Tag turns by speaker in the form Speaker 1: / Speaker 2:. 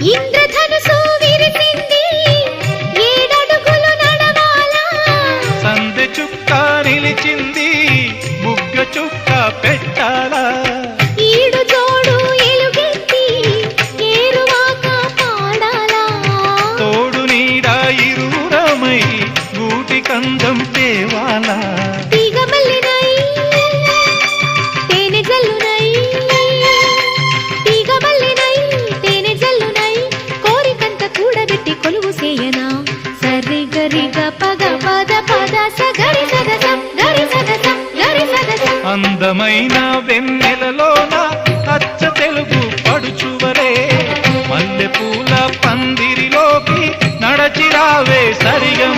Speaker 1: ఇంద్రధనుసు విరిసింది ఏడడుగులు నడవాలా
Speaker 2: సందె చుక్క నిలిచింది బుగ్గ చుక్క పెట్టాలా
Speaker 1: ఈడు జోడు ఎలుగెత్తి ఏరువాక పాడాలా
Speaker 2: తోడు నీడ ఇరువురమై గూటి కందం తేవాలా
Speaker 1: తీగమల్లినై తేనె జల్లునై తీగమల్లినై తేనె జల్లునై కోరికంత కూడబెట్టి కొలువు సేయనా సరి గరిగ పగ పద పద సగరి సగసం గరి సగసం గరి సగసం
Speaker 2: అందమైన వెన్నెలలోన అచ్చ తెలుగు పడుచువలే మల్లె పూల పందిరిలోకి నడచిరావే సరిగం